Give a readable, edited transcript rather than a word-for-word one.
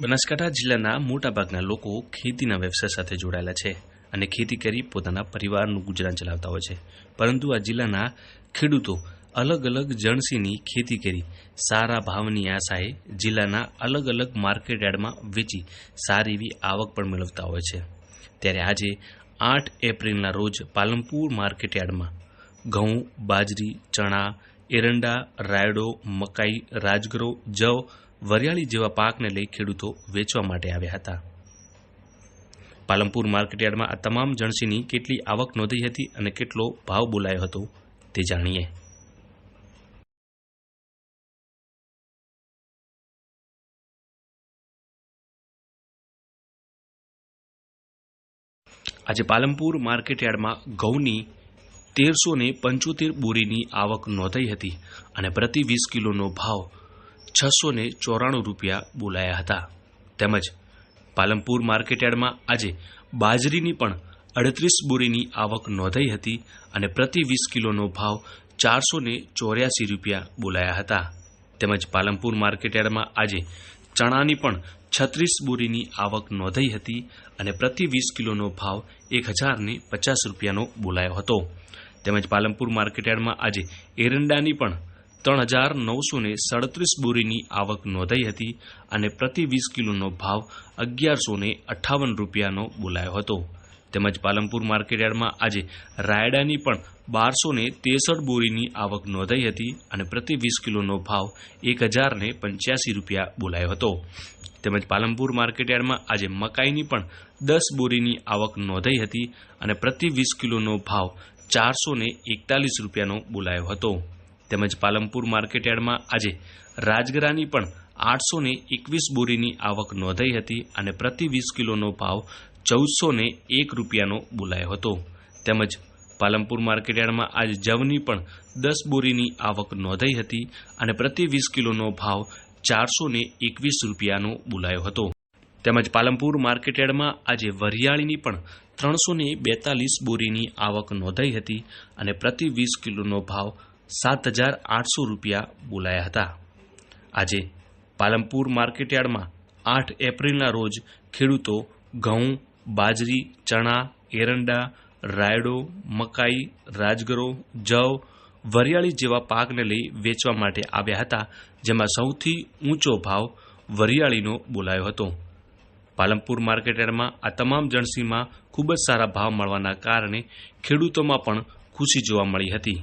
બનાસકાંઠા જિલ્લાના મોટાભાગના લોકો ખેતીના વ્યવસાય સાથે જોડાયેલા છે અને ખેતી કરી પોતાના પરિવારનું ગુજરાન ચલાવતા હોય છે. પરંતુ આ જિલ્લાના ખેડૂતો અલગ અલગ જણસીની ખેતી કરી સારા ભાવની આશાએ જિલ્લાના અલગ અલગ માર્કેટ યાર્ડમાં વેચી સારી એવી આવક પણ મેળવતા હોય છે. ત્યારે આજે 8 એપ્રિલના રોજ પાલનપુર માર્કેટ યાર્ડમાં ઘઉં, બાજરી, ચણા, એરંડા, રાયડો, મકાઈ, રાજગરો, જવ, વરિયાળી જેવા પાકને લઈ ખેડૂતો વેચવા માટે આવ્યા હતા. પાલનપુર માર્કેટયાર્ડમાં આ તમામ જણસીની કેટલી આવક નોંધાઈ હતી અને કેટલો ભાવ બોલાયો હતો તે જાણીએ. આજે પાલનપુર માર્કેટયાર્ડમાં ઘઉંની 1375 બોરીની આવક નોંધાઈ હતી અને પ્રતિ 20 કિલોનો ભાવ 694 રૂપિયા બોલાયા હતા. તેમજ પાલનપુર માર્કેટયાર્ડમાં આજે બાજરીની પણ 38 બોરીની આવક નોંધાઈ હતી અને પ્રતિ 20 કિલોનો ભાવ 484 રૂપિયા બોલાયા હતા. તેમજ પાલનપુર માર્કેટયાર્ડમાં આજે ચણાની પણ 36 બોરીની આવક નોંધાઈ હતી અને પ્રતિ 20 કિલોનો ભાવ 1050 રૂપિયાનો બોલાયો હતો. તેમજ પાલનપુર માર્કેટયાર્ડમાં આજે એરંડાની પણ 3937 બોરીની આવક નોંધાઈ હતી અને પ્રતિ 20 કિલોનો ભાવ 1158 રૂપિયાનો બોલાયો હતો. તેમજ પાલનપુર માર્કેટયાર્ડમાં આજે રાયડાની પણ 1263 બોરીની આવક નોંધાઈ હતી અને પ્રતિ 20 કિલોનો ભાવ 1085 રૂપિયા બોલાયો હતો. તેમજ પાલનપુર માર્કેટયાર્ડમાં આજે મકાઈની પણ 10 બોરીની આવક નોંધાઈ હતી અને પ્રતિ 20 કિલોનો ભાવ 441 રૂપિયાનો બોલાયો હતો. તેમજ પાલનપુર માર્કેટયાર્ડમાં આજે રાજગરાની પણ 821 બોરીની આવક નોંધાઈ હતી અને પ્રતિ 20 કિલોનો ભાવ 1401 રૂપિયાનો બોલાયો હતો. તેમજ પાલનપુર માર્કેટયાર્ડમાં આજે જવની પણ 10 બોરીની આવક નોંધાઈ હતી અને પ્રતિ 20 કિલોનો ભાવ 421 રૂપિયાનો બોલાયો હતો. તેમજ પાલનપુર માર્કેટયાર્ડમાં આજે વરિયાળીની પણ 342 બોરીની આવક નોંધાઈ હતી અને પ્રતિ 20 કિલોનો ભાવ 7800 રૂપિયા બોલાયા હતા. આજે પાલનપુર માર્કેટયાર્ડમાં 8 એપ્રિલના રોજ ખેડૂતો ઘઉં, બાજરી, ચણા, એરંડા, રાયડો, મકાઈ, રાજગરો, જવ, વરિયાળી જેવા પાકને લઈ વેચવા માટે આવ્યા હતા, જેમાં સૌથી ઊંચો ભાવ વરિયાળીનો બોલાયો હતો. પાલનપુર માર્કેટયાર્ડમાં આ તમામ જણસીમાં ખૂબ જ સારા ભાવ મળવાના કારણે ખેડૂતોમાં પણ ખુશી જોવા મળી હતી.